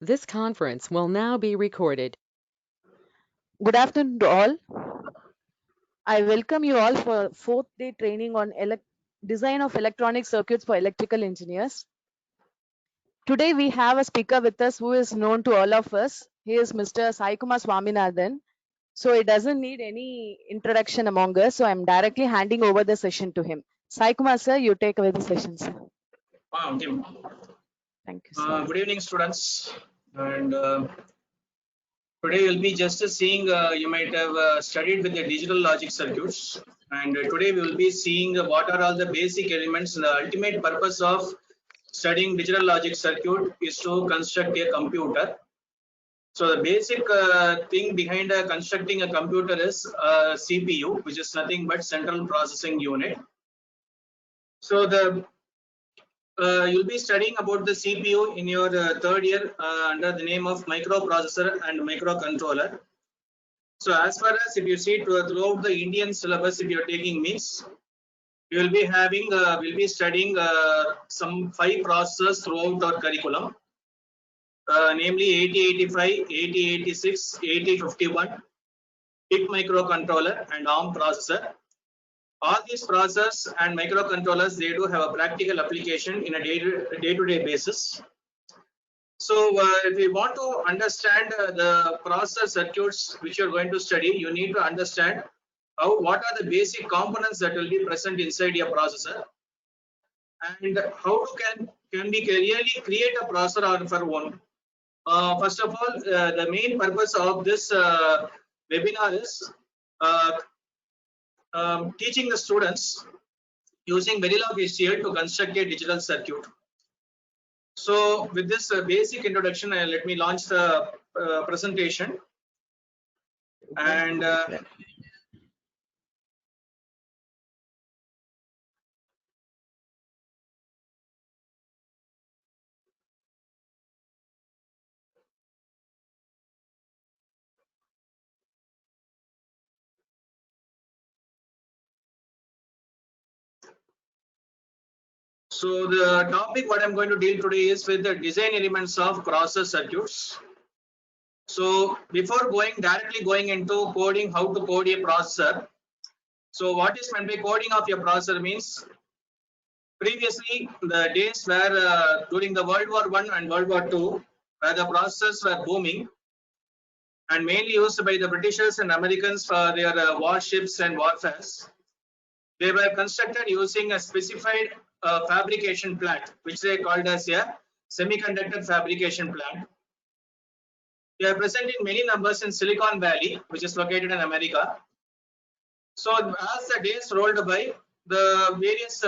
This conference will now be recorded. Good afternoon to all. I welcome you all for fourth day training on design of electronic circuits for electrical engineers. Today we have a speaker with us who is known to all of us. He is Mr. Sai Kumar Swaminathan. So it doesn't need any introduction among us. So I'm directly handing over the session to him. Sai Kumar sir, you take away the session, sir. Okay. Thank you, sir. Good evening, students. And today we'll be just seeing, you might have studied with the digital logic circuits. And today we will be seeing what are all the basic elements. The ultimate purpose of studying digital logic circuit is to construct a computer. So the basic thing behind constructing a computer is CPU, which is nothing but central processing unit. So you'll be studying about the CPU in your third year under the name of microprocessor and microcontroller. So as far as if you see throughout the Indian syllabus, if you're taking means, you will be having, we'll be studying some 5 processors throughout our curriculum, namely 8085, 8086, 8051, PIC microcontroller and ARM processor. All these processors and microcontrollers, they do have a practical application in a day-to-day basis. So if we want to understand the processor circuits which you're going to study, you need to understand what are the basic components that will be present inside your processor, and how can we really create a processor on for one. First of all, the main purpose of this webinar is teaching the students using Verilog HCL to construct a digital circuit. So with this basic introduction, let me launch the presentation. And so the topic what I'm going to deal today is with the design elements of processor circuits. So before directly going into coding, how to code a processor. So what is meant by coding of your processor means, previously the days where during the World War I and World War II, where the processors were booming and mainly used by the Britishers and Americans for their warships and warfares, they were constructed using a specified fabrication plant, which they called as a semiconductor fabrication plant. They are present in many numbers in Silicon Valley, which is located in America. So as the days rolled by, the various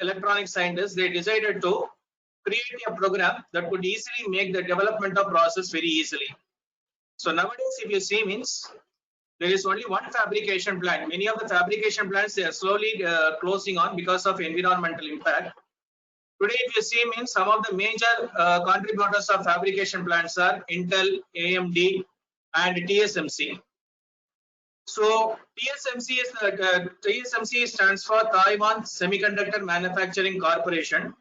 electronic scientists, they decided to create a program that could easily make the development of process very easily. So nowadays, if you see means, there is only one fabrication plant. Many of the fabrication plants, they are slowly closing on because of environmental impact. Today, if you see means, some of the major contributors of fabrication plants are Intel, AMD, and TSMC. So TSMC stands for Taiwan Semiconductor Manufacturing Corporation,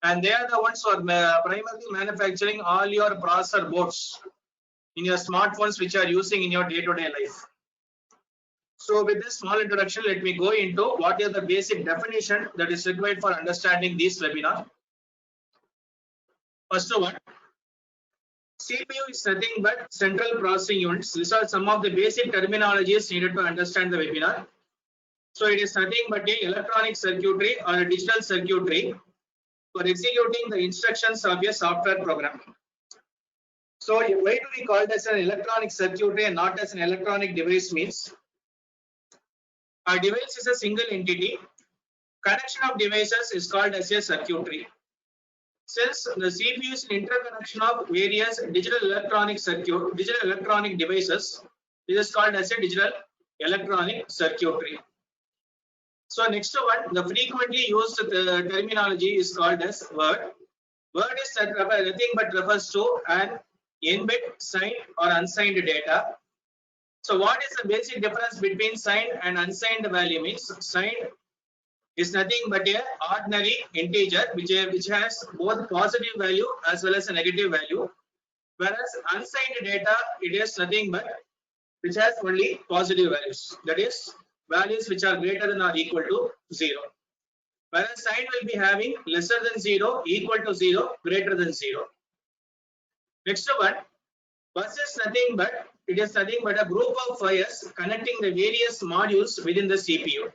and they are the ones who are primarily manufacturing all your processor boards in your smartphones which are using in your day-to-day life. So with this small introduction, let me go into what is the basic definition that is required for understanding this webinar. First one, CPU is nothing but central processing units. These are some of the basic terminologies needed to understand the webinar. So it is nothing but a electronic circuitry or a digital circuitry for executing the instructions of a software program. So why do we call it as an electronic circuitry and not as an electronic device means, a device is a single entity. Connection of devices is called as a circuitry. Since the CPU is an interconnection of various digital electronic devices, this is called as a digital electronic circuitry. So next one, the frequently used terminology is called as word. Word is nothing but refers to an n-bit signed or unsigned data. So what is the basic difference between signed and unsigned value means? Signed is nothing but a ordinary integer which has both positive value as well as a negative value. Whereas unsigned data, it is nothing but which has only positive values. That is values which are greater than or equal to 0. Whereas signed will be having lesser than 0, equal to 0, greater than 0. Next one, bus is nothing but, it is nothing but a group of wires connecting the various modules within the CPU.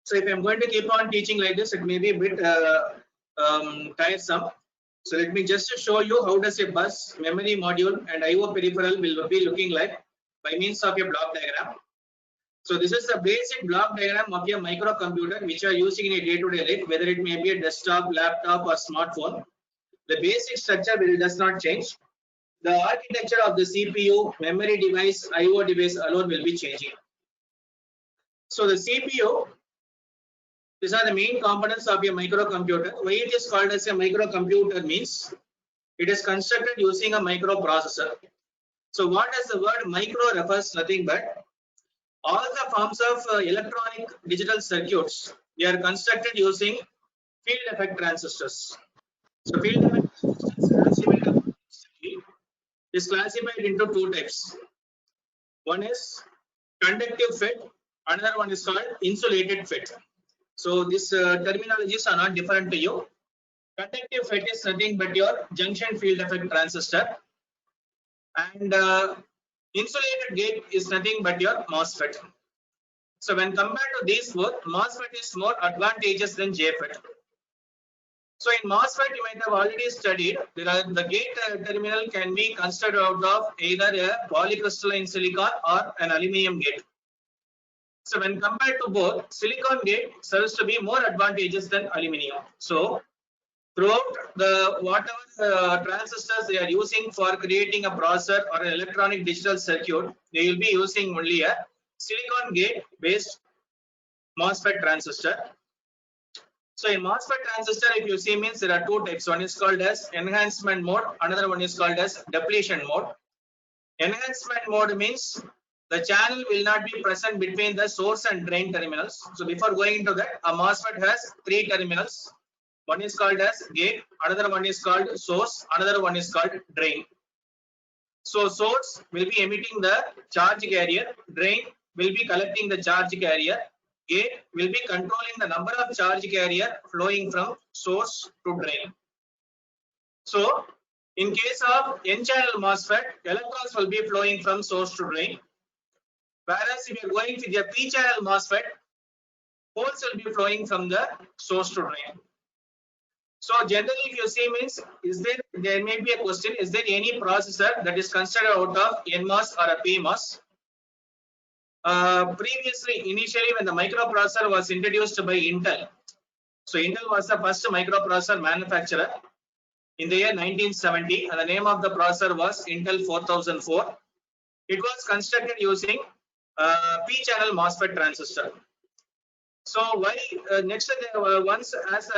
So if I'm going to keep on teaching like this, it may be a bit tiresome. So let me just show you how does a bus, memory module and IO peripheral will be looking like by means of a block diagram. So this is the basic block diagram of your microcomputer which you are using in a day-to-day life, whether it may be a desktop, laptop or smartphone. The basic structure does not change. The architecture of the CPU, memory device, IO device alone will be changing. So the CPU, these are the main components of your microcomputer. Why it is called as a microcomputer means it is constructed using a microprocessor. So what does the word micro refers nothing but all the forms of electronic digital circuits, they are constructed using field effect transistors. So field effect transistors is classified into two types. One is conductive FET, another one is called insulated FET. So these terminologies are not different to you. Conductive FET is nothing but your junction field effect transistor, and insulated gate is nothing but your MOSFET. So when compared to these both, MOSFET is more advantageous than JFET. So in MOSFET, you might have already studied the gate terminal can be constructed out of either a polycrystalline silicon or an aluminum gate. So when compared to both, silicon gate serves to be more advantageous than aluminum. So throughout the whatever transistors they are using for creating a processor or an electronic digital circuit, they will be using only a silicon gate based MOSFET transistor. So in MOSFET transistor, if you see, means there are two types. One is called as enhancement mode, another one is called as depletion mode. Enhancement mode means the channel will not be present between the source and drain terminals. So before going into that, a MOSFET has three terminals. One is called as gate, another one is called source, another one is called drain. So source will be emitting the charge carrier, drain will be collecting the charge carrier, gate will be controlling the number of charge carrier flowing from source to drain. So in case of N-channel MOSFET, electrons will be flowing from source to drain. Whereas if you are going with a P-channel MOSFET, holes will be flowing from the source to drain. So generally, if you see, means there may be a question: is there any processor that is considered out of NMOS or a PMOS? Previously, initially, when the microprocessor was introduced by Intel, so Intel was the first microprocessor manufacturer in the year 1970, and the name of the processor was Intel 4004. It was constructed using P-channel MOSFET transistor. So why next once as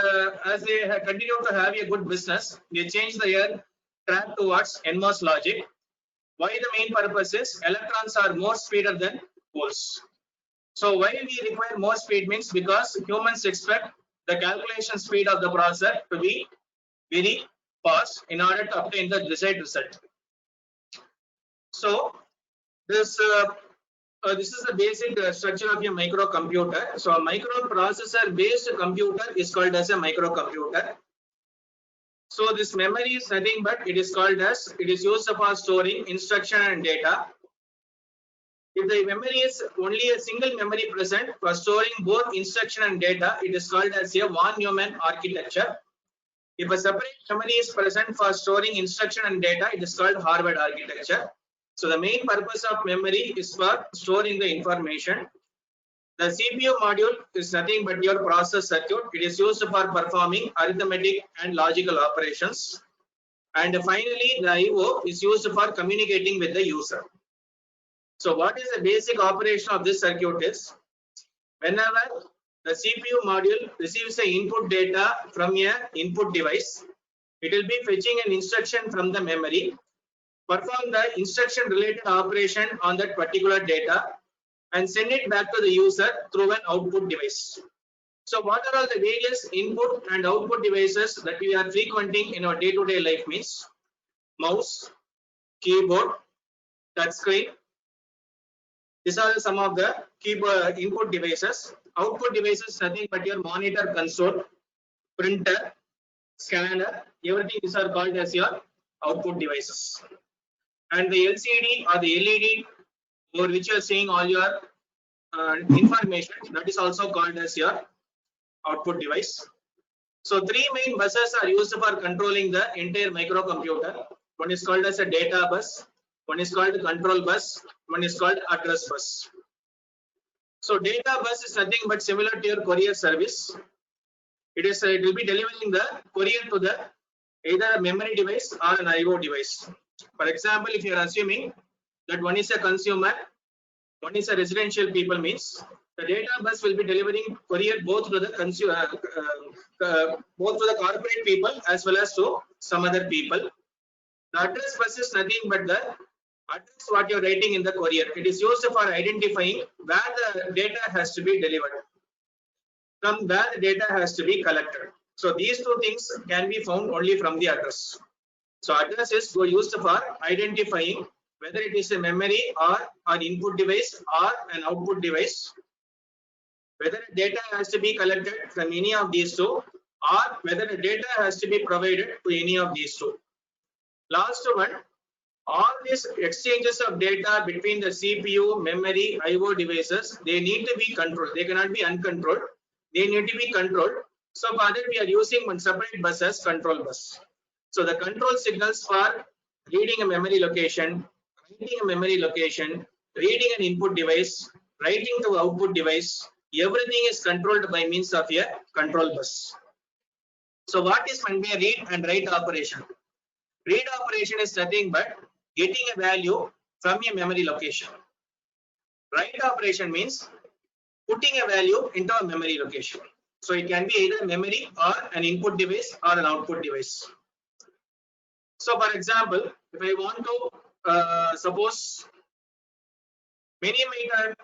they continue to have a good business, they change their track towards NMOS logic. Why the main purpose is electrons are more speeder than holes. So why we require more speed means because humans expect the calculation speed of the processor to be very fast in order to obtain the desired result. So this is the basic structure of your microcomputer. So a microprocessor based computer is called as a microcomputer. So this memory is nothing but it is called as, it is used for storing instruction and data. If the memory is only a single memory present for storing both instruction and data, it is called as a von Neumann architecture. If a separate memory is present for storing instruction and data, it is called Harvard architecture. So the main purpose of memory is for storing the information. The CPU module is nothing but your process circuit. It is used for performing arithmetic and logical operations. And finally, the IO is used for communicating with the user. So what is the basic operation of this circuit is, whenever the CPU module receives the input data from a input device, it will be fetching an instruction from the memory, perform the instruction related operation on that particular data and send it back to the user through an output device. So what are all the various input and output devices that we are frequenting in our day-to-day life means? mouse, keyboard, touch screen. These are some of the keyboard input devices. Output devices nothing but your monitor console, printer, scanner, everything these are called as your output devices. And the LCD or the LED over which you are seeing all your information, that is also called as your output device. So three main buses are used for controlling the entire microcomputer. One is called as a data bus, one is called control bus, one is called address bus. So data bus is nothing but similar to your courier service. It will be delivering the courier to the either a memory device or an IO device. For example, if you are assuming that one is a consumer, one is a residential people, means the data bus will be delivering courier both to the consumer, both to the corporate people as well as to some other people. The address bus is nothing but the address what you are writing in the courier. It is used for identifying where the data has to be delivered, from where the data has to be collected. So these two things can be found only from the address. So address is used for identifying whether it is a memory or an input device or an output device, whether data has to be collected from any of these two or whether the data has to be provided to any of these two. Last one, all these exchanges of data between the CPU, memory, IO devices, they need to be controlled. They cannot be uncontrolled. They need to be controlled. So for that we are using one separate bus as control bus. So the control signals for reading a memory location, writing a memory location, reading an input device, writing to output device, everything is controlled by means of a control bus. So what is meant by read and write operation? Read operation is nothing but getting a value from a memory location. Write operation means putting a value into a memory location. So it can be either memory or an input device or an output device. So for example, if I want to suppose many might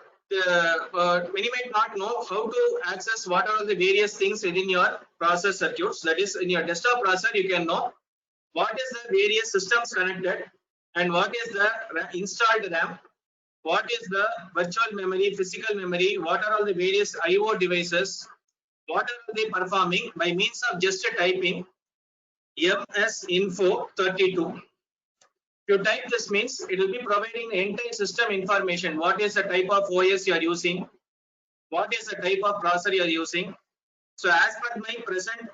not know how to access what are the various things within your process circuits. That is, in your desktop processor, you can know what is the various systems connected and what is the installed RAM, what is the virtual memory, physical memory, what are all the various IO devices, what are they performing by means of just typing msinfo32. If you type this means it will be providing the entire system information. What is the type of OS you are using? What is the type of processor you are using? So as per my present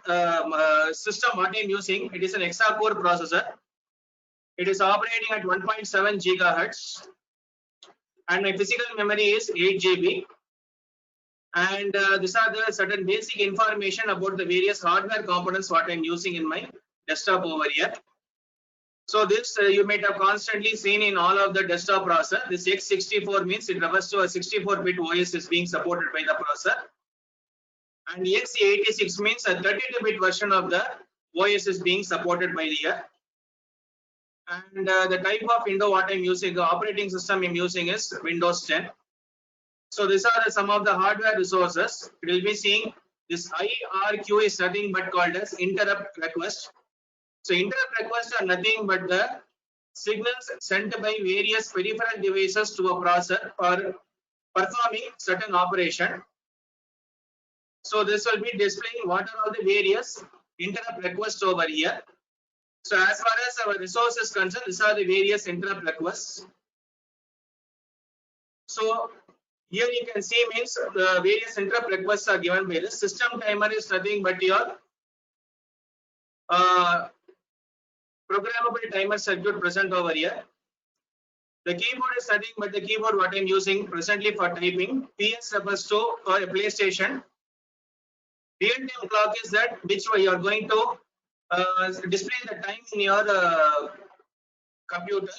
system, what I am using, it is an hexa-core processor. It is operating at 1.7 gigahertz, and my physical memory is 8 GB. And these are the certain basic information about the various hardware components what I am using in my desktop over here. So this you might have constantly seen in all of the desktop processor. This x64 means it refers to a 64-bit OS is being supported by the processor. And x86 means a 32-bit version of the OS is being supported by the year. And the type of window what I'm using, the operating system I'm using is Windows 10. So these are some of the hardware resources. We will be seeing this IRQ is nothing but called as interrupt request. So interrupt requests are nothing but the signals sent by various peripheral devices to a processor for performing certain operation. So this will be displaying what are all the various interrupt requests over here. So as far as our resource is concerned, these are the various interrupt requests. So here you can see means the various interrupt requests are given by the system timer is nothing but your programmable timer circuit present over here. The keyboard is nothing but the keyboard what I am using presently for typing. PS refers to for a PlayStation. Real-time clock is that which way you are going to display the time in your computer.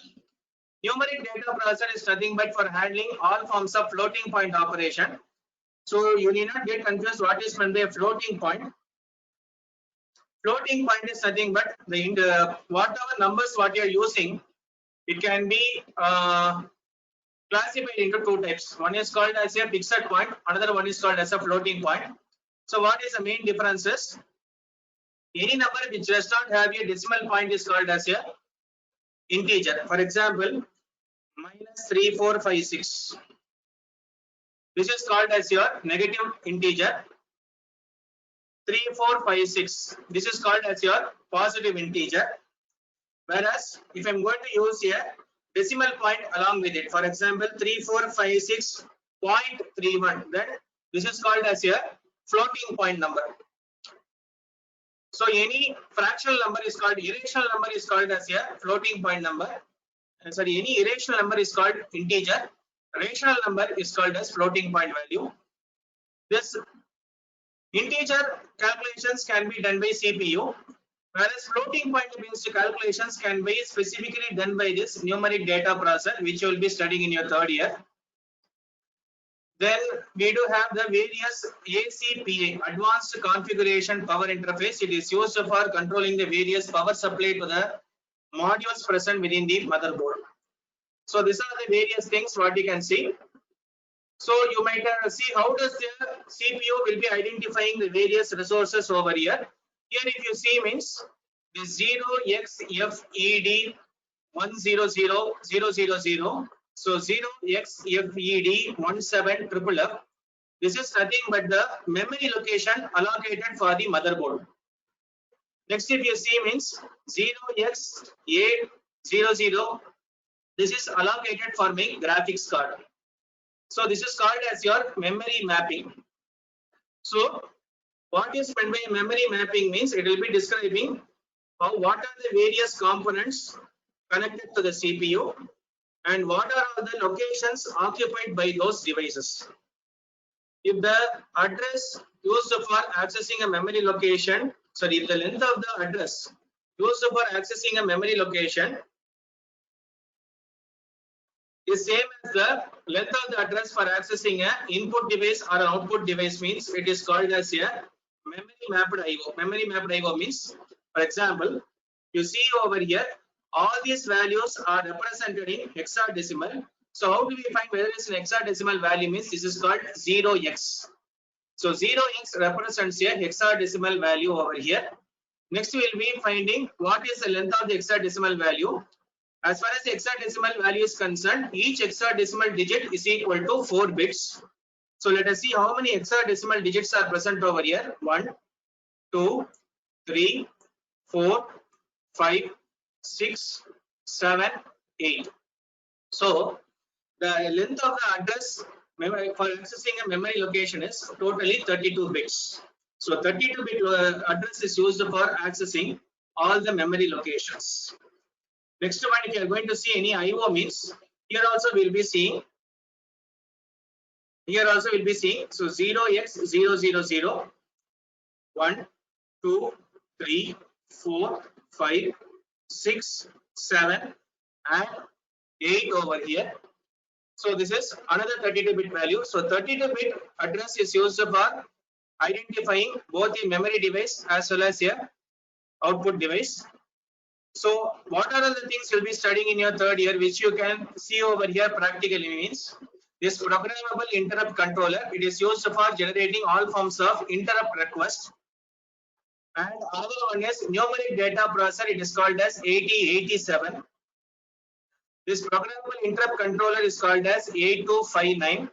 Numeric data processor is nothing but for handling all forms of floating point operation. So you need not get confused what is meant by a floating point. Floating point is nothing but the whatever numbers what you are using, it can be classified into two types. One is called as a fixed point, another one is called as a floating point. So what is the main differences? Any number which does not have a decimal point is called as a integer. For example, -3456. This is called as your negative integer. 3456. This is called as your positive integer. Whereas if I'm going to use a decimal point along with it, for example, 3456.31, then this is called as a floating point number. So any fractional number is called, irrational number is called as a floating point number. And sorry, any irrational number is called integer. Rational number is called as floating point value. This integer calculations can be done by CPU, whereas floating point based calculations can be specifically done by this numeric data processor, which you will be studying in your 3rd year. Then we do have the various ACPA, Advanced Configuration Power Interface. It is used for controlling the various power supply to the modules present within the motherboard. So these are the various things what you can see. So you might see how does the CPU will be identifying the various resources over here. Here if you see means the 0xFED100000. So 0xFED17FFF. This is nothing but the memory location allocated for the motherboard. Next if you see means 0xA00. This is allocated for my graphics card. So this is called as your memory mapping. So what is meant by memory mapping means it will be describing what are the various components connected to the CPU and what are all the locations occupied by those devices. If the address used for accessing a memory location, sorry, if the length of the address used for accessing a memory location is same as the length of the address for accessing a input device or an output device, means it is called as a memory mapped IO. Memory mapped IO means, for example, you see over here, all these values are represented in hexadecimal. So how do we find whether it's an hexadecimal value? Means this is called 0x. So 0x represents a hexadecimal value over here. Next we will be finding what is the length of the hexadecimal value. As far as the hexadecimal value is concerned, each hexadecimal digit is equal to 4 bits. So let us see how many hexadecimal digits are present over here. 1, 2, 3, 4, 5, 6, 7, 8. So the length of the address for accessing a memory location is totally 32 bits. So 32-bit address is used for accessing all the memory locations. Next one, if you are going to see any IO means, here also we'll be seeing. So 0x000, 1, 2, 3, 4, 5, 6, 7, and 8 over here. So this is another 32-bit value. So 32-bit address is used for identifying both the memory device as well as a output device. So what are all the things you'll be studying in your 3rd year, which you can see over here practically means this programmable interrupt controller. It is used for generating all forms of interrupt requests. And another one is numeric data processor. It is called as 8087. This programmable interrupt controller is called as 8259.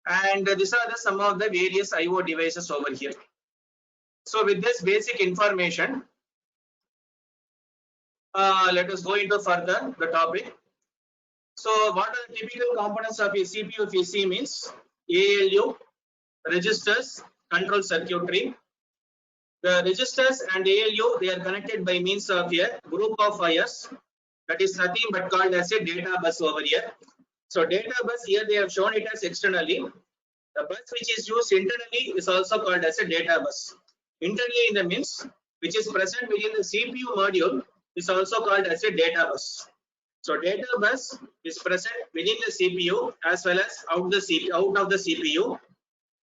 And these are some of the various IO devices over here. So with this basic information, let us go into further the topic. So what are the typical components of a CPU if you see means ALU, registers, control circuitry. The registers and ALU, they are connected by means of a group of wires. That is nothing but called as a data bus over here. So data bus here they have shown it as externally. The bus which is used internally is also called as a data bus. Internally in the means which is present within the CPU module is also called as a data bus. So data bus is present within the CPU as well as out of the CPU.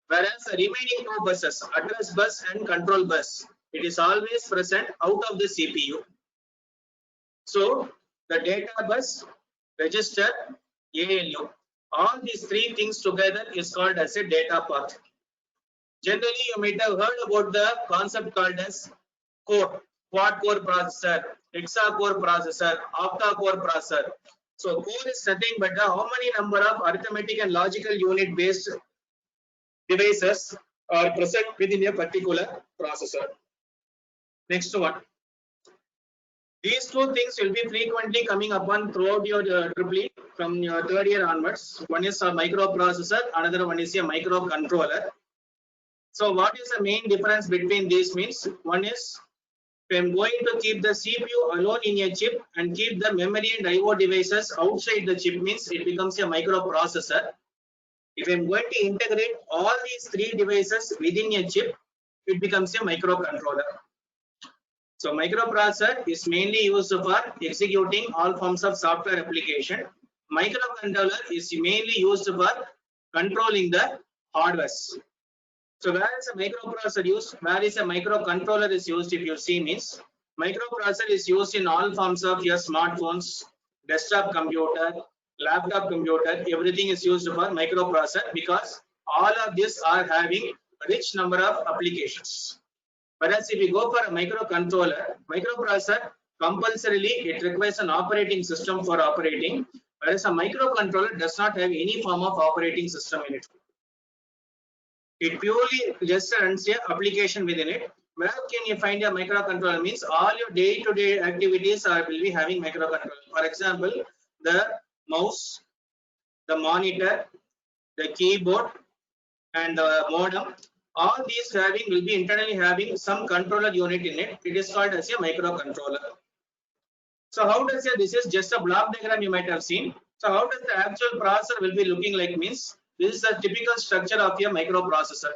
Whereas the remaining 2 buses, address bus and control bus, it is always present out of the CPU. So the data bus, register, ALU, all these 3 things together is called as a data path. Generally, you might have heard about the concept called as quad core processor. hexa-core processor, octa-core processor. So core is nothing but the how many number of arithmetic and logical unit based devices are present within a particular processor. Next one. These two things will be frequently coming upon throughout your EEE from your third year onwards. One is a microprocessor, another one is a microcontroller. So what is the main difference between these means? One is if I'm going to keep the CPU alone in a chip and keep the memory and IO devices outside the chip means it becomes a microprocessor. If I'm going to integrate all these three devices within a chip, it becomes a microcontroller. So microprocessor is mainly used for executing all forms of software application. Microcontroller is mainly used for controlling the hardware. So where is a microprocessor used? Where is a microcontroller is used? If you see means microprocessor is used in all forms of your smartphones, desktop computer, laptop computer. Everything is used for microprocessor because all of these are having a rich number of applications. Whereas if you go for a microprocessor, compulsorily it requires an operating system for operating, whereas a microcontroller does not have any form of operating system in it. It purely just runs a application within it. Where can you find a microcontroller means all your day-to-day activities will be having microcontroller. For example, the mouse, the monitor, the keyboard, and the modem. All these will be internally having some controller unit in it. It is called as a microcontroller. So how does this is just a block diagram you might have seen. So how does the actual processor will be looking like means this is a typical structure of your microprocessor.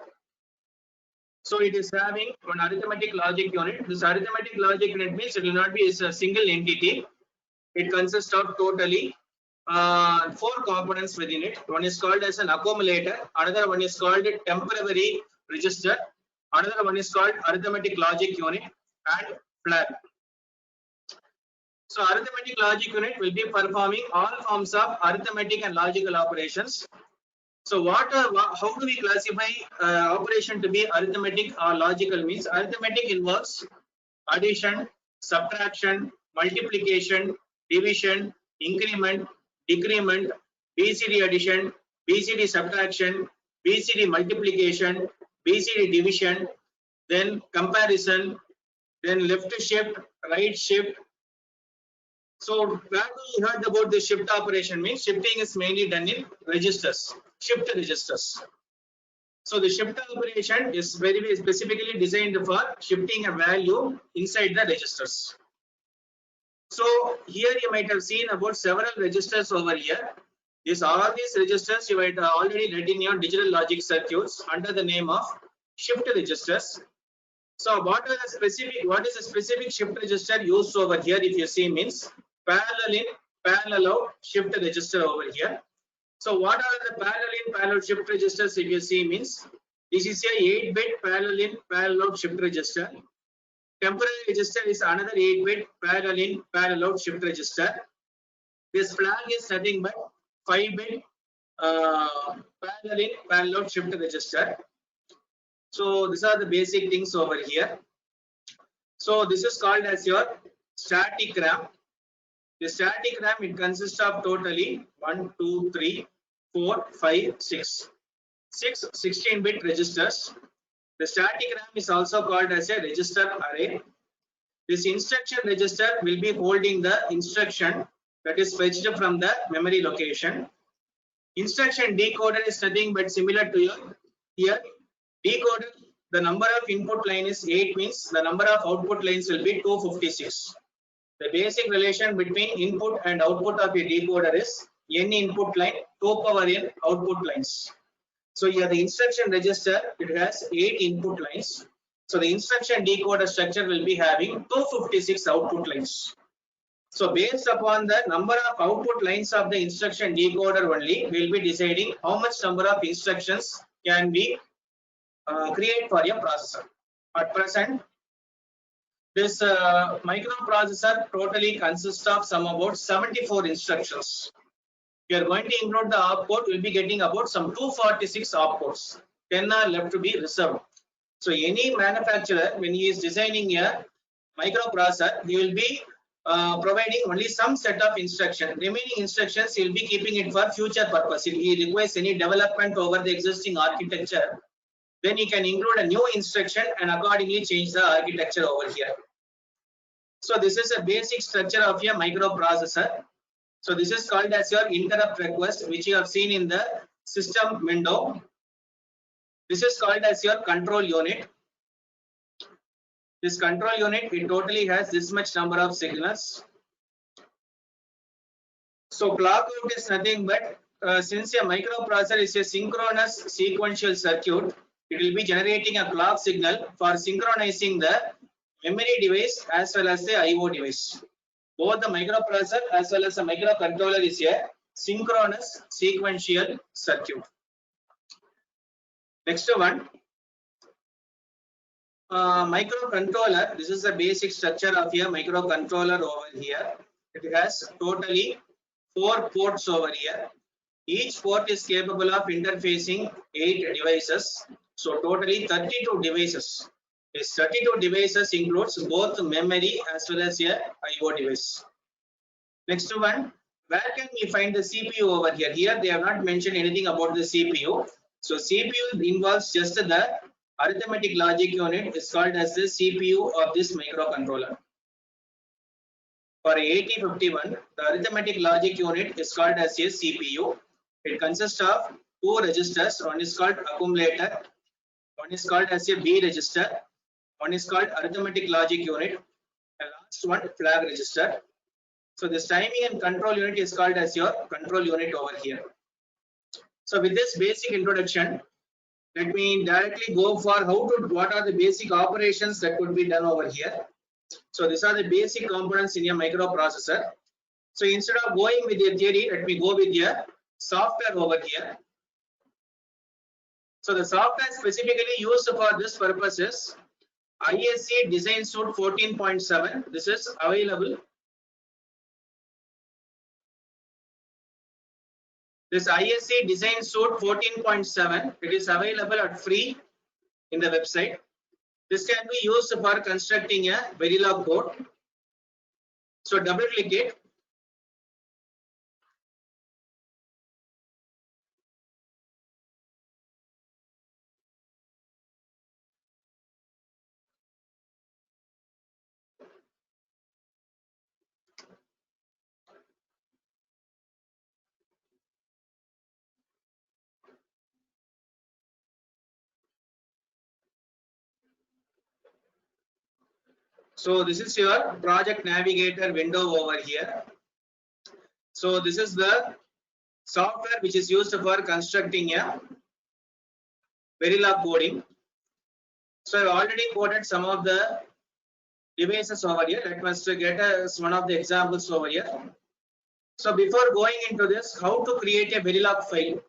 So it is having an arithmetic logic unit. This arithmetic logic unit means it will not be a single entity. It consists of totally 4 components within it. One is called as an accumulator, another one is called a temporary register, another one is called arithmetic logic unit, and flag. So arithmetic logic unit will be performing all forms of arithmetic and logical operations. So how do we classify operation to be arithmetic or logical means? Arithmetic involves addition, subtraction, multiplication, division, increment, decrement, BCD addition, BCD subtraction, BCD multiplication, BCD division, then comparison, then left shift, right shift. So where we heard about the shift operation means shifting is mainly done in registers, shift registers. So the shift operation is very specifically designed for shifting a value inside the registers. So here you might have seen about several registers over here. All these registers you might already read in your digital logic circuits under the name of shift registers. So what is the specific shift register used over here? If you see means parallel in, parallel out shift register over here. So what are the parallel in, parallel shift registers? If you see means this is a 8-bit parallel in, parallel out shift register. Temporary register is another 8-bit parallel in, parallel out shift register. This flag is nothing but 5-bit parallel in, parallel out shift register. So these are the basic things over here. So this is called as your static RAM. The static RAM, it consists of totally 1, 2, 3, 4, 5, 6. 6 16-bit registers. The static RAM is also called as a register array. This instruction register will be holding the instruction that is fetched from the memory location. Instruction decoder is nothing but similar to here. Decoder, the number of input line is 8 means the number of output lines will be 256. The basic relation between input and output of a decoder is n input line, 2 power n output lines. So here the instruction register, it has 8 input lines. So the instruction decoder structure will be having 256 output lines. So based upon the number of output lines of the instruction decoder only, we will be deciding how much number of instructions can be create for a processor. At present, this microprocessor totally consists of some about 74 instructions. We are going to include the opcode, we will be getting about some 246 opcodes. 10 are left to be reserved. So any manufacturer, when he is designing a microprocessor, he will be providing only some set of instruction. Remaining instructions he will be keeping it for future purpose. If he requires any development over the existing architecture, then he can include a new instruction and accordingly change the architecture over here. So this is a basic structure of a microprocessor. So this is called as your interrupt request, which you have seen in the system window. This is called as your control unit. This control unit, it totally has this much number of signals. So clock out is nothing but since a microprocessor is a synchronous sequential circuit, it will be generating a clock signal for synchronizing the memory device as well as the IO device. Both the microprocessor as well as the microcontroller is a synchronous sequential circuit. Next one, microcontroller. This is the basic structure of a microcontroller over here. It has totally 4 ports over here. Each port is capable of interfacing 8 devices. So totally 32 devices. This 32 devices includes both memory as well as a IO device. Next one, where can we find the CPU over here? Here they have not mentioned anything about the CPU. So CPU involves just the arithmetic logic unit is called as the CPU of this microcontroller. For 8051, the arithmetic logic unit is called as a CPU. It consists of 2 registers. One is called accumulator, one is called as a B register, one is called arithmetic logic unit, and last one flag register. So this timing and control unit is called as your control unit over here. So with this basic introduction, let me directly go for what are the basic operations that could be done over here. So these are the basic components in a microprocessor. So instead of going with the theory, let me go with the software over here. So the software specifically used for this purpose is ISC Design Suite 14.7. This is available. This ISC Design Suite 14.7, it is available at free in the website. This can be used for constructing a Verilog code. So double click it. So this is your project navigator window over here. So this is the software which is used for constructing a Verilog coding. So I've already coded some of the devices over here. Let us get us one of the examples over here. So before going into this, how to create a Verilog file.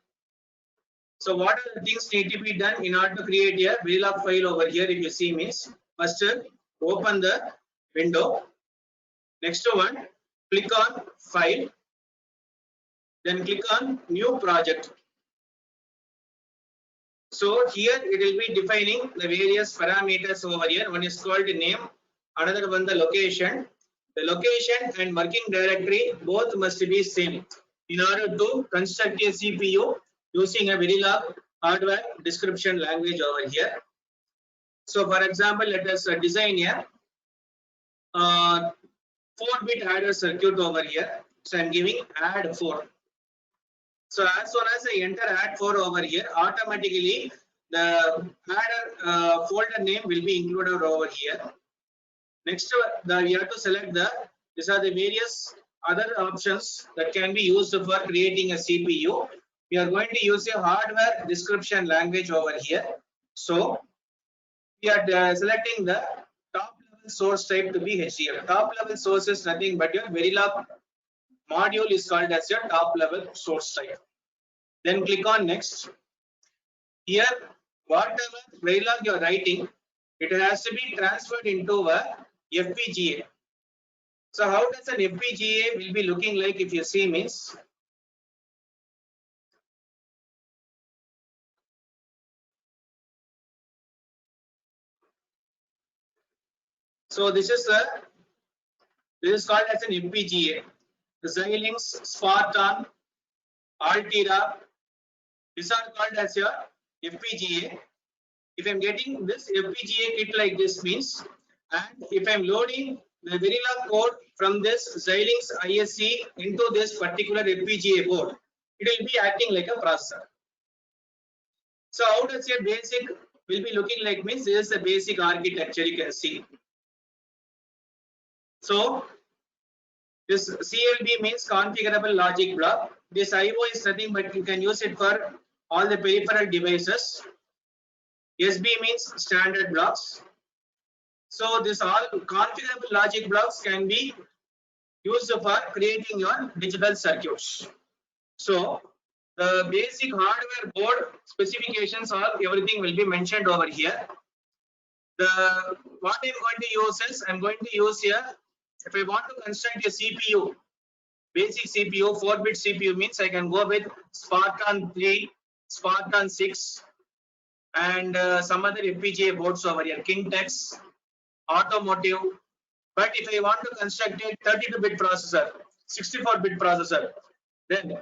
So what are the things need to be done in order to create a Verilog file over here? If you see means, first open the window. Next one, click on file. Then click on new project. So here it will be defining the various parameters over here. One is called name, another one the location. The location and working directory both must be same in order to construct a CPU using a Verilog hardware description language over here. So for example, let us design a 4-bit adder circuit over here. So I'm giving add 4. So as soon as I enter add 4 over here, automatically the adder folder name will be included over here. Next, we have to select these are the various other options that can be used for creating a CPU. We are going to use a hardware description language over here. So we are selecting the top level source type to be HDF. Top level source is nothing but your Verilog module is called as your top level source type. Then click on next. Here, whatever Verilog you are writing, it has to be transferred into a FPGA. So how does an FPGA will be looking like if you see means? So this is the This is called as an FPGA. The Xilinx, Spartan, Altera, these are called as your FPGA. If I'm getting this FPGA kit like this means, and if I'm loading the Verilog code from this Xilinx ISC into this particular FPGA board, it will be acting like a processor. So how does your basic will be looking like means this is the basic architecture you can see. So this CLB means configurable logic block. This IO is nothing but you can use it for all the peripheral devices. SB means standard blocks. So this all configurable logic blocks can be used for creating your digital circuits. So the basic hardware board specifications or everything will be mentioned over here. What I'm going to use is I'm going to use here, if I want to construct a CPU, basic CPU, 4-bit CPU means I can go with Spartan 3, Spartan 6 and some other FPGA boards over here, Kintex, Automotive. But if I want to construct a 32-bit processor, 64-bit processor, then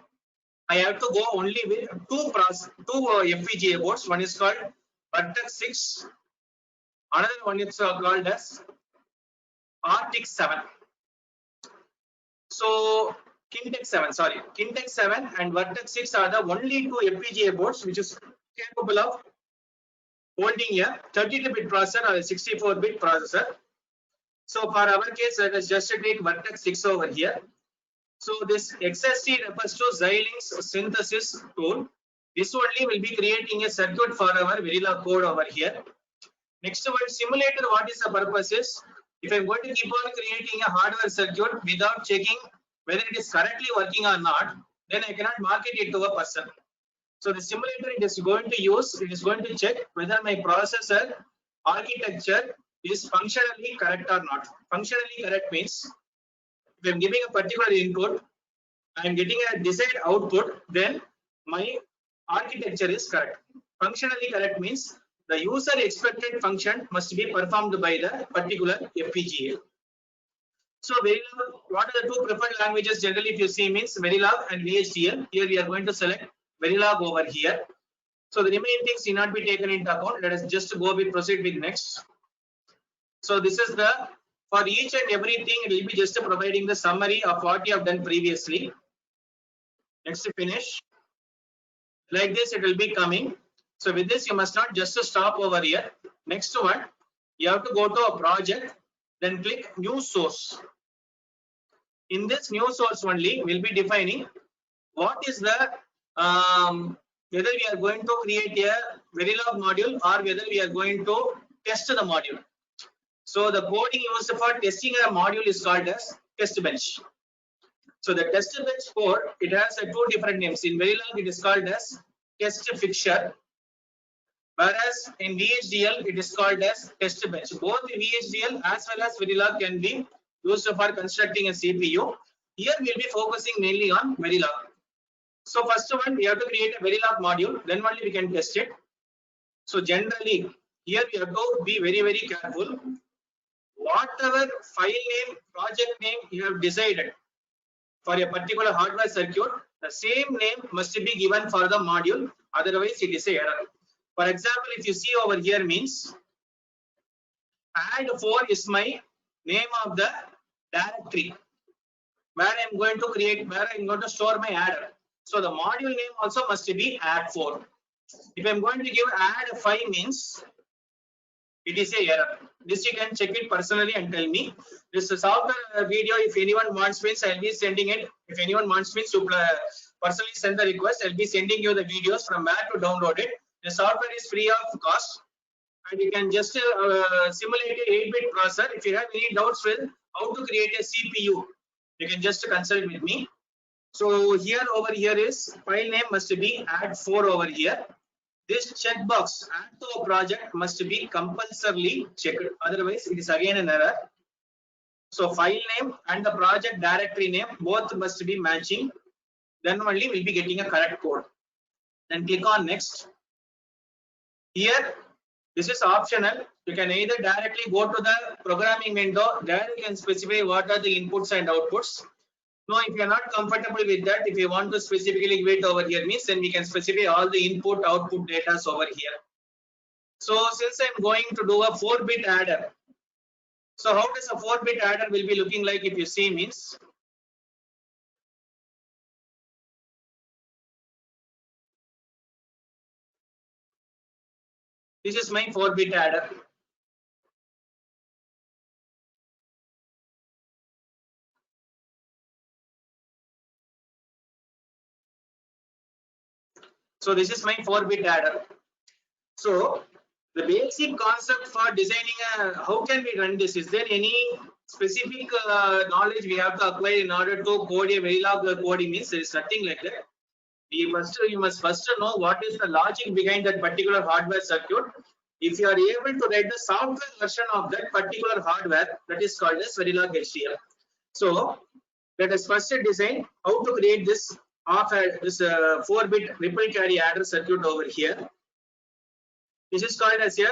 I have to go only with two FPGA boards. One is called Vertex 6, another one is called as Arctic 7. So Kintex 7 and Vertex 6 are the only two FPGA boards which is capable of holding a 32-bit processor or a 64-bit processor. So for our case, let us just take Vertex 6 over here. So this XST refers to Xilinx synthesis tool. This only will be creating a circuit for our Verilog code over here. Next one, simulator, what is the purpose is, if I'm going to keep on creating a hardware circuit without checking whether it is correctly working or not, then I cannot market it to a person. So the simulator it is going to check whether my processor architecture is functionally correct or not. Functionally correct means if I'm giving a particular input, I'm getting a desired output, then my architecture is correct. Functionally correct means the user expected function must be performed by the particular FPGA. So Verilog, what are the two preferred languages generally if you see means Verilog and VHDL. Here we are going to select Verilog over here. So the remaining things need not be taken into account. Let us just go with proceed with next. So this is the for each and everything it will be just providing the summary of what you have done previously. Next to finish. Like this it will be coming. So with this you must not just stop over here. Next one, you have to go to a project, then click new source. In this new source only we'll be defining what is the whether we are going to create a Verilog module or whether we are going to test the module. So the coding used for testing a module is called as test bench. So the test bench code, it has two different names. In Verilog it is called as test fixture, whereas in VHDL it is called as test bench. Both VHDL as well as Verilog can be used for constructing a CPU. Here we will be focusing mainly on Verilog. So first one, we have to create a Verilog module, then only we can test it. So generally here we have to be very, very careful. Whatever file name, project name you have decided for a particular hardware circuit, the same name must be given for the module, otherwise it is an error. For example, if you see over here means add4 is my name of the directory where I'm going to create, where I'm going to store my adder. So the module name also must be add4. If I'm going to give add5 means it is a error. This you can check it personally and tell me. This software video, if anyone wants means I'll be sending it. If anyone wants means to personally send the request, I'll be sending you the videos from where to download it. The software is free of cost and you can just simulate a 8-bit processor. If you have any doubts with how to create a CPU, you can just consult with me. So here over here is file name must be add4 over here. This checkbox add to a project must be compulsorily checked, otherwise it is again an error. So file name and the project directory name both must be matching, then only we'll be getting a correct code. Then click on next. Here this is optional. You can either directly go to the programming window. There you can specify what are the inputs and outputs. Now, if you are not comfortable with that, if you want to specifically wait over here means, then we can specify all the input output data over here. So since I'm going to do a 4-bit adder, so how does a 4-bit adder will be looking like if you see means, this is my 4-bit adder. So this is my 4-bit adder. So the basic concept for designing how can we run this? Is there any specific knowledge we have to acquire in order to code a Verilog coding means? There is nothing like that. You must first know what is the logic behind that particular hardware circuit. If you are able to write the software version of that particular hardware, that is called as Verilog HDL. So let us first design how to create this 4-bit ripple carry adder circuit over here. This is called as a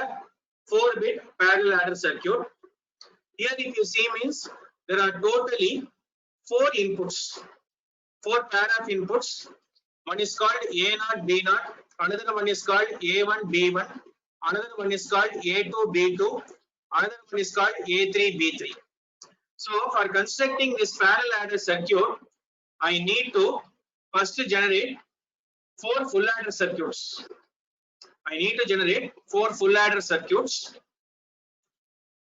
4-bit parallel adder circuit. Here if you see means there are totally 4 inputs, 4 pair of inputs. One is called A0, B0, another one is called A1, B1, another one is called A2, B2, another one is called A3, B3. So for constructing this parallel adder circuit, I need to first generate 4 full adder circuits. I need to generate 4 full adder circuits.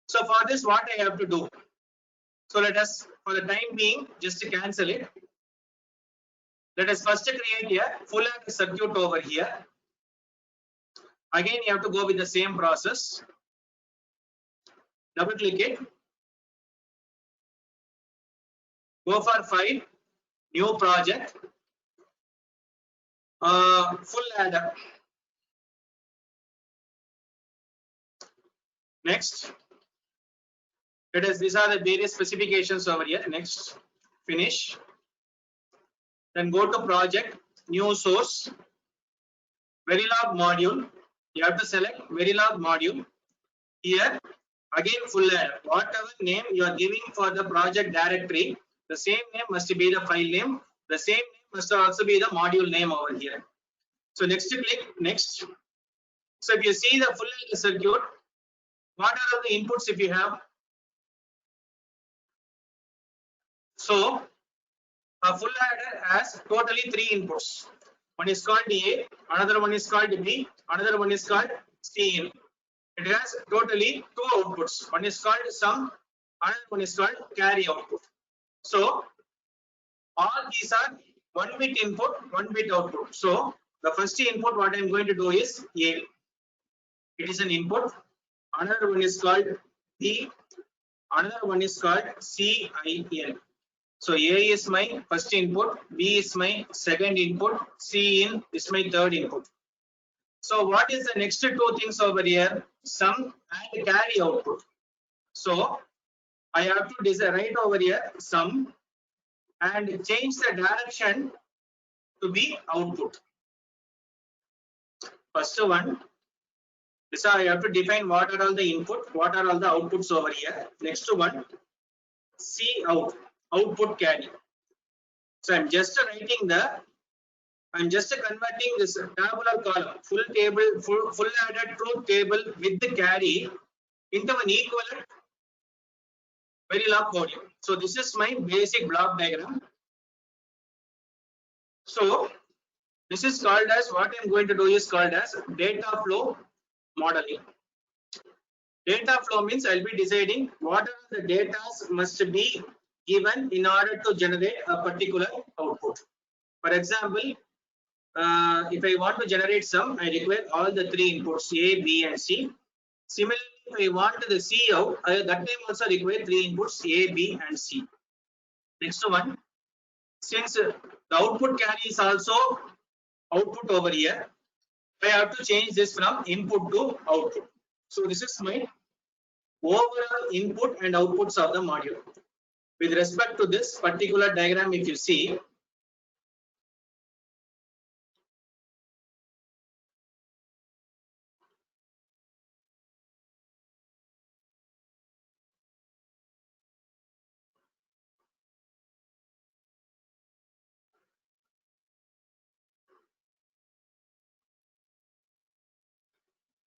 So for this, what I have to do? So let us, for the time being, just to cancel it. Let us first create a full adder circuit over here. Again, you have to go with the same process. Double click it. Go for File, New Project, Full Adder. Next. These are the various specifications over here. Next, finish. Then go to Project, New Source, Verilog module. You have to select Verilog module. Here, again full adder. Whatever name you are giving for the project directory, the same name must be the file name. The same name must also be the module name over here. So next, click Next. So if you see the full adder circuit, what are the inputs if you have? So a full adder has totally 3 inputs. One is called A, another one is called B, another one is called Cin. It has totally 2 outputs. One is called sum, another one is called carry output. So all these are 1-bit input, 1-bit output. So the first input what I am going to do is A. It is an input. Another one is called B. Another one is called Cin. So A is my first input, B is my second input, Cin is my third input. So what is the next 2 things over here? Sum and carry output. So I have to write over here sum and change the direction to be output. First one, so I have to define what are all the input, what are all the outputs over here. Next one, C out, output carry. So I'm just converting this tabular column, full adder truth table with the carry into an equivalent Verilog coding. So this is my basic block diagram. So this is called as, what I'm going to do is called as data flow modeling. Data flow means I'll be deciding what are the data must be given in order to generate a particular output. For example, if I want to generate sum, I require all the 3 inputs A, B, and C. Similarly, if I want the C out, that time also require 3 inputs A, B, and C. Next one, since the output carry is also output over here, I have to change this from input to output. So this is my overall input and outputs of the module. With respect to this particular diagram, if you see,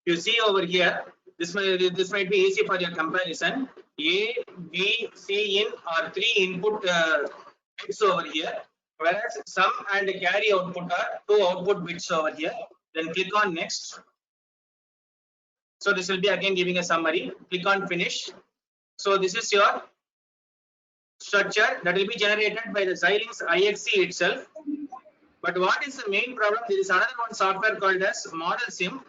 You see over here, this might be easy for your comparison. A, B, C in are 3 input bits over here, whereas sum and carry output are 2 output bits over here. Then click on next. So this will be again giving a summary. Click on finish. So this is your structure that will be generated by the Xilinx IXE itself. But what is the main problem? There is another one software called as Model Sim.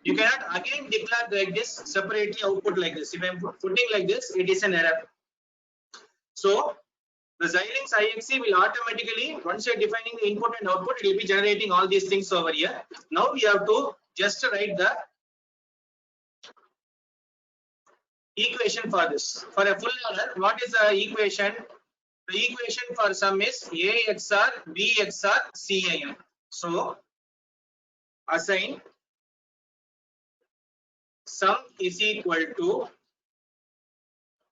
You cannot again declare like this separately output like this. If I am putting like this, it is an error. So the Xilinx IXE will automatically, once you are defining the input and output, it will be generating all these things over here. Now we have to just write the equation for this. For a full adder, what is the equation? The equation for sum is A XOR B XOR Cin. So assign sum is equal to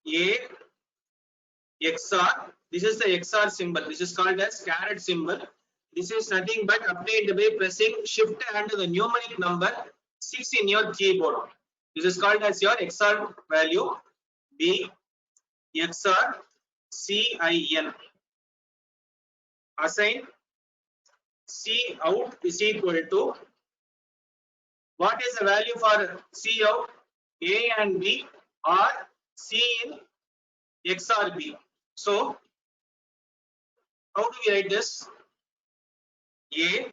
A XOR. This is the XOR symbol. This is called as caret symbol. This is nothing but obtained by pressing shift and the numeric number 6 in your keyboard. This is called as your XOR value B XOR Cin. Assign C out is equal to, what is the value for C out? A and B or C in XOR B. So how do we write this? A,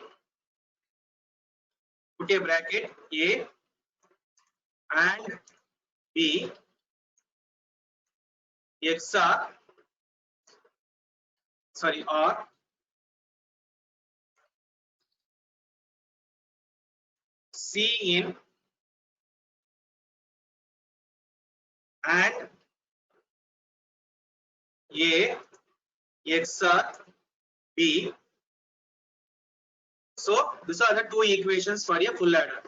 put a bracket, A and B XOR, sorry, or C in and A XOR B. So these are the two equations for a full adder.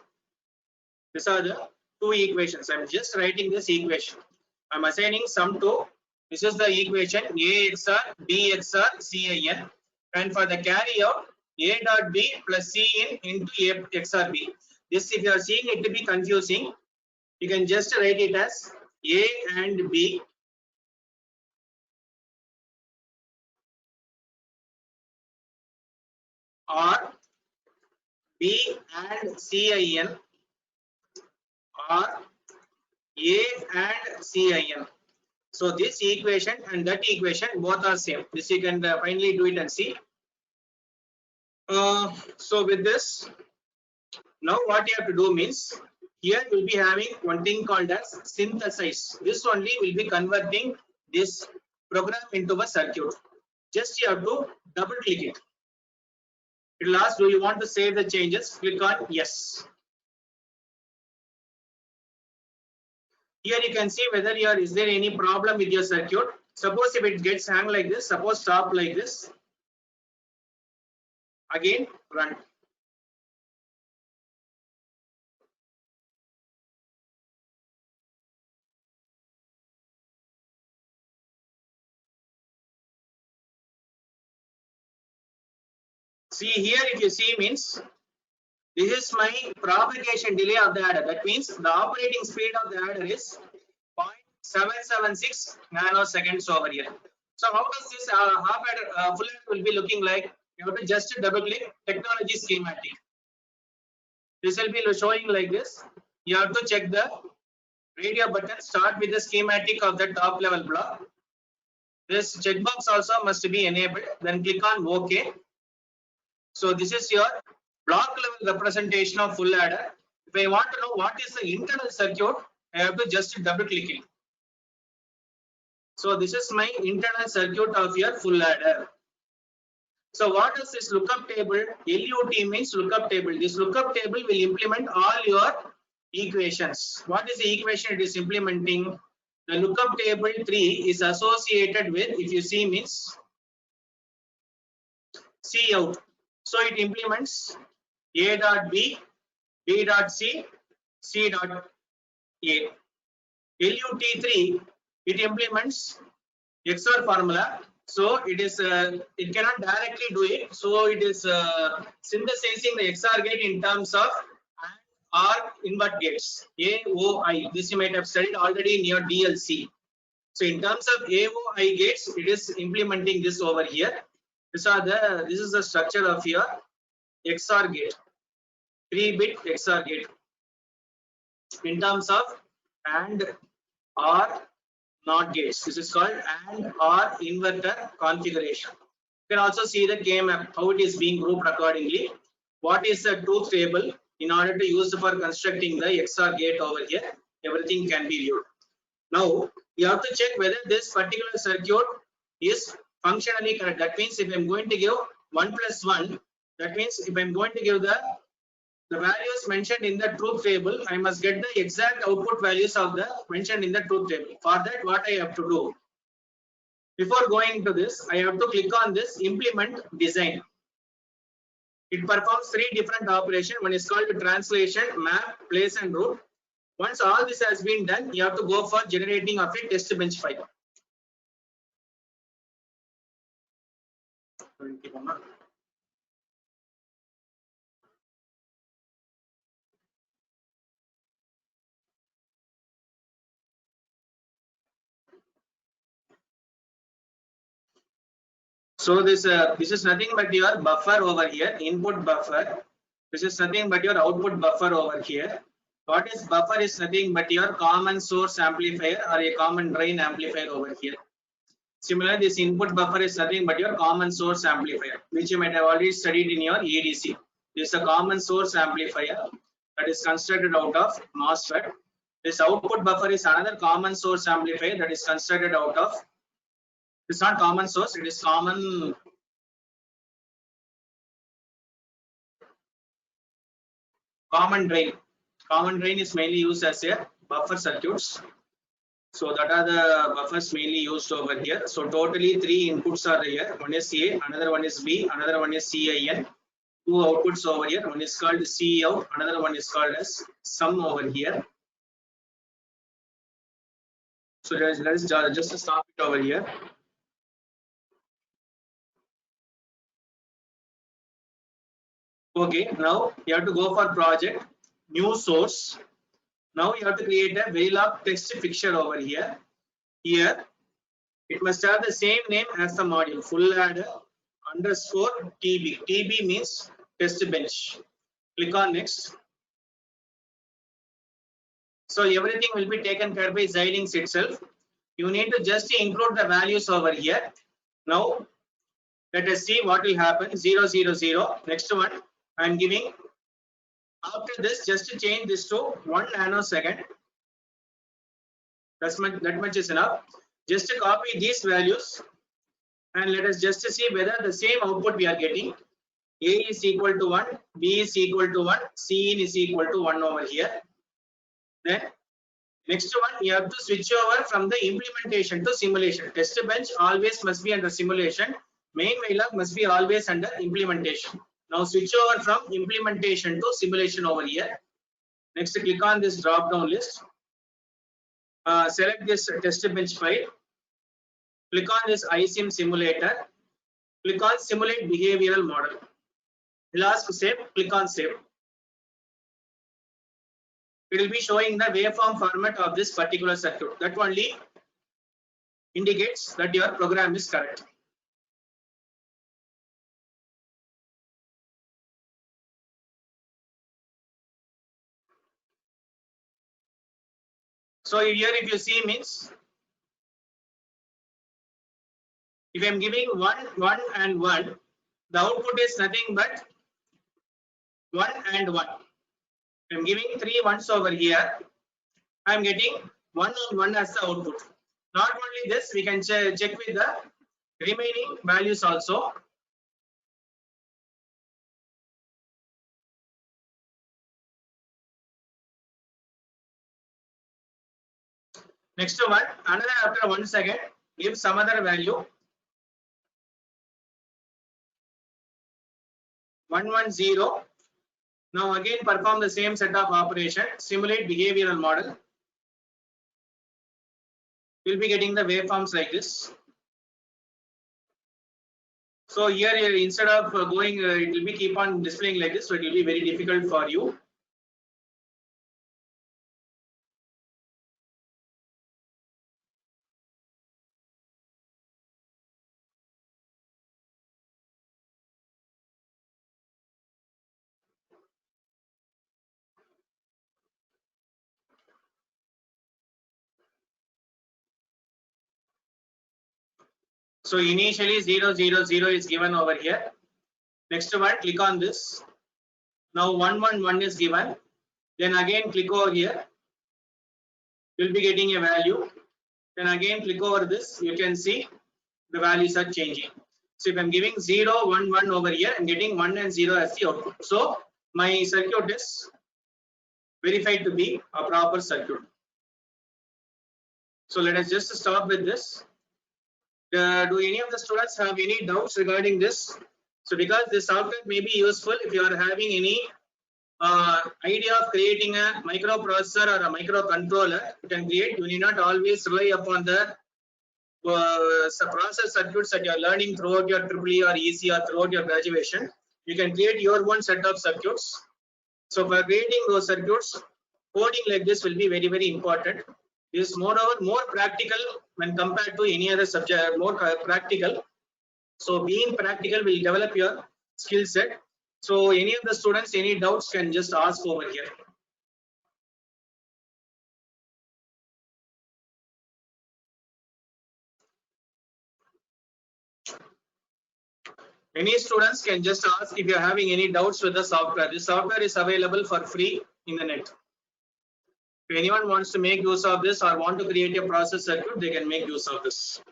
These are the two equations. I am just writing this equation. I am assigning sum to, this is the equation A XOR B XOR Cin, and for the carry out A dot B plus Cin into A XOR B. This, if you are seeing it to be confusing, you can just write it as A and B or B and Cin or A and Cin. So this equation and that equation both are same. This you can finally do it and see. So with this, now what you have to do means, here you will be having one thing called as synthesize. This only will be converting this program into a circuit. Just you have to double click it. It will ask, do you want to save the changes? Click on yes. Here you can see whether is there any problem with your circuit. Suppose if it gets hang like this, suppose stop like this. Again run. See here, if you see means, this is my propagation delay of the adder. That means the operating speed of the adder is 0.776 nanoseconds over here. So how does this half adder full adder will be looking like? You have to just double click technology schematic. This will be showing like this. You have to check the radio button, start with the schematic of the top level block. This checkbox also must be enabled. Then click on OK. So this is your block level representation of full adder. If I want to know what is the internal circuit, I have to just double click it. So this is my internal circuit of your full adder. So what is this lookup table? LUT means lookup table. This lookup table will implement all your equations. What is the equation it is implementing? The lookup table 3 is associated with, if you see means, C out. So it implements A dot B, B dot C, C dot A. LUT3, it implements XOR formula. So it is it cannot directly do it. So it is synthesizing the XOR gate in terms of or invert gates, AOI. This you might have studied already in your DLC. So in terms of AOI gates, it is implementing this over here. This is the structure of your XOR gate, 3-bit XOR gate. In terms of AND or NOT gates, this is called AND or inverter configuration. You can also see the K-map, how it is being grouped accordingly. What is the truth table in order to use for constructing the XOR gate over here? Everything can be viewed. Now you have to check whether this particular circuit is functionally correct. That means if I'm going to give 1 plus 1, that means if I'm going to give the values mentioned in the truth table, I must get the exact output values of the mentioned in the truth table. For that, what I have to do? Before going to this, I have to click on this implement design. It performs 3 different operations. One is called translation, map, place and route. Once all this has been done, you have to go for generating of a test bench file. So this is nothing but your buffer over here, input buffer. This is nothing but your output buffer over here. What is buffer is nothing but your common source amplifier or a common drain amplifier over here. Similarly, this input buffer is nothing but your common source amplifier, which you might have already studied in your EDC. This is a common source amplifier that is constructed out of MOSFET. This output buffer is another common source amplifier that is constructed out of, it's not common source, it is common drain. Common drain is mainly used as a buffer circuits. So that are the buffers mainly used over here. So totally 3 inputs are here. One is A, another one is B, another one is CIN. 2 outputs over here. One is called C out, another one is called as sum over here. So let's just stop it over here. Okay, now you have to go for project, new source. Now you have to create a Verilog text fixture over here. Here, it must have the same name as the module, full adder underscore TB. TB means test bench. Click on next. So everything will be taken care by Xilinx itself. You need to just include the values over here. Now, let us see what will happen. 0, 0, 0. Next one, I am giving. After this, just to change this to 1 nanosecond. That much is enough. Just to copy these values and let us just see whether the same output we are getting. A is equal to 1, B is equal to 1, Cin is equal to 1 over here. Then next one, you have to switch over from the implementation to simulation. Test bench always must be under simulation. Main Verilog must be always under implementation. Now switch over from implementation to simulation over here. Next, click on this drop down list. Select this test bench file. Click on this iSim simulator. Click on simulate behavioral model. We'll ask save. Click on save. It will be showing the waveform format of this particular circuit. That only indicates that your program is correct. So here if you see means, if I am giving 1, 1 and 1, the output is nothing but 1 and 1. I am giving 3 ones over here. I am getting 1 and 1 as the output. Not only this, we can check with the remaining values also. Next one, another after 1 second, give some other value. 110. Now again perform the same set of operation. Simulate behavioral model. You'll be getting the waveforms like this. So here instead of going, it will be keep on displaying like this. So it will be very difficult for you. So initially 0, 0, 0 is given over here. Next one, click on this. Now 1, 1, 1 is given. Then again click over here. You'll be getting a value. Then again click over this. You can see the values are changing. So if I'm giving 0, 1, 1 over here, I'm getting 1 and 0 as the output. So my circuit is verified to be a proper circuit. So let us just stop with this. Do any of the students have any doubts regarding this? So because this software may be useful if you are having any idea of creating a microprocessor or a microcontroller, you can create. You need not always rely upon the process circuits that you are learning throughout your EEE or EC or throughout your graduation. You can create your own set of circuits. So for creating those circuits, coding like this will be very, very important. This is moreover more practical when compared to any other subject, more practical. So being practical will develop your skill set. So any of the students, any doubts can just ask over here. Any students can just ask if you are having any doubts with the software. This software is available for free in the net. If anyone wants to make use of this or want to create a process circuit, they can make use of this.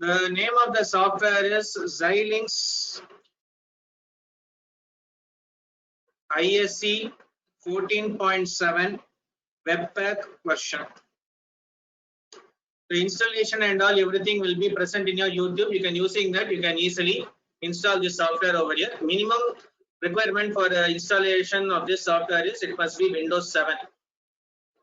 The name of the software is Xilinx ISE 14.7 Webpack version. The installation and all everything will be present in your YouTube. You can using that. You can easily install this software over here. Minimum requirement for the installation of this software is it must be Windows 7.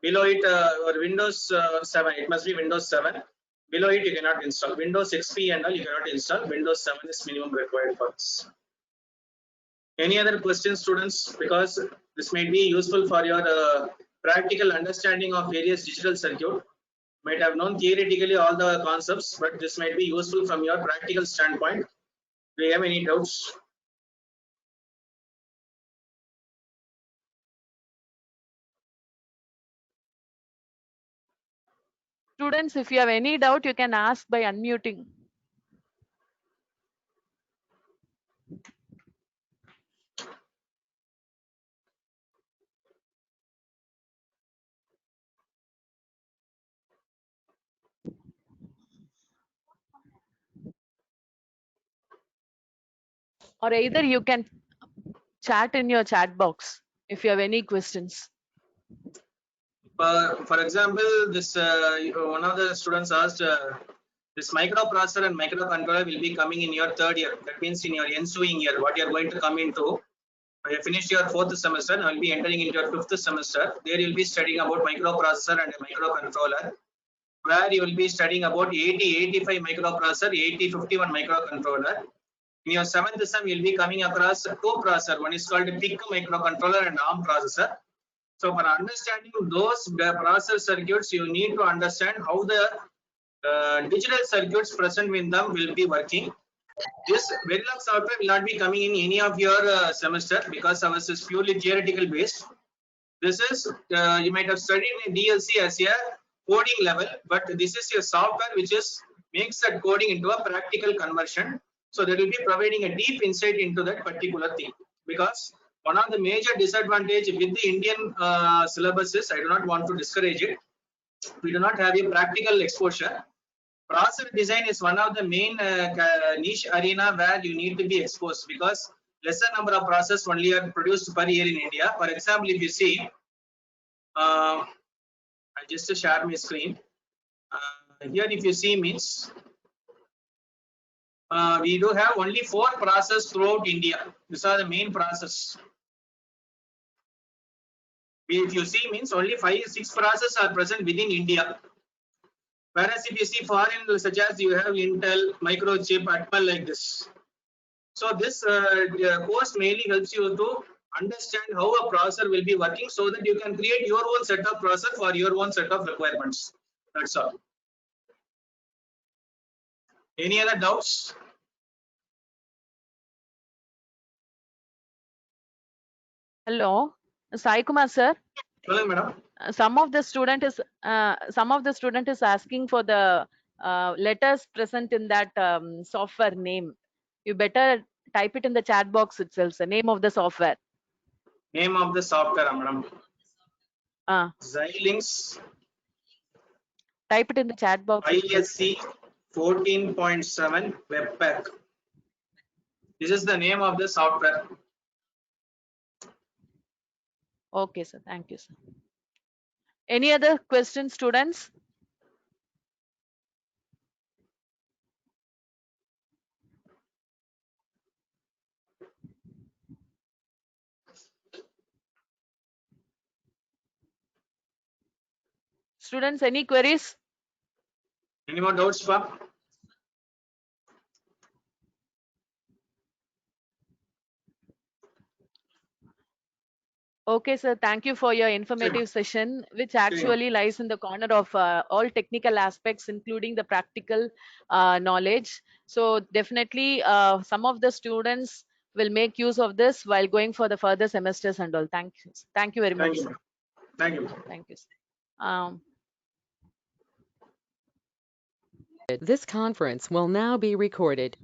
Below it or Windows 7. It must be Windows 7. Below it you cannot install. Windows XP and all you cannot install. Windows 7 is minimum required for this. Any other questions, students? Because this may be useful for your practical understanding of various digital circuit. Might have known theoretically all the concepts, but this might be useful from your practical standpoint. Do you have any doubts? Students, if you have any doubt, you can ask by unmuting. Or either you can chat in your chat box if you have any questions. For example, this one of the students asked, this microprocessor and microcontroller will be coming in your third year. That means in your ensuing year, what you are going to come into. When you finish your fourth semester, and will be entering into your fifth semester. There you will be studying about microprocessor and a microcontroller, where you will be studying about 8085 microprocessor, 8051 microcontroller. In your seventh sem, you will be coming across two processor. One is called PIC microcontroller and ARM processor. So for understanding those processor circuits, you need to understand how the digital circuits present in them will be working. This Verilog software will not be coming in any of your semester because ours is purely theoretical based. This is you might have studied in DLC as a coding level, but this is a software which is makes that coding into a practical conversion. So that will be providing a deep insight into that particular thing. Because one of the major disadvantage with the Indian syllabus is, I do not want to discourage it, we do not have a practical exposure. Process design is one of the main niche arena where you need to be exposed, because lesser number of processes only are produced per year in India. For example, if you see, I just share my screen. Here if you see means, we do have only 4 processes throughout India. These are the main processes. If you see means only 5-6 processes are present within India. Whereas if you see foreign, such as you have Intel, Microchip, Atmel like this. So this course mainly helps you to understand how a processor will be working, so that you can create your own set of processor for your own set of requirements. That's all. Any other doubts? Hello, Sai Kumar sir. சொல்லுங்க madam. Some of the student is asking for the letters present in that software name. You better type it in the chat box itself, the name of the software. Name of the software madam. Xilinx Type it in the chat box. ISC 14.7 Webpack. This is the name of the software. Okay, sir. Thank you, sir. Any other questions, students? Students, any queries? Any more doubts, pa? Okay, sir. Thank you for your informative session, which actually lies in the corner of all technical aspects, including the practical knowledge. So definitely, some of the students will make use of this while going for the further semesters and all. Thank you. Thank you very much. Thank you. Thank you. Thank you. Sir. This conference will now be recorded.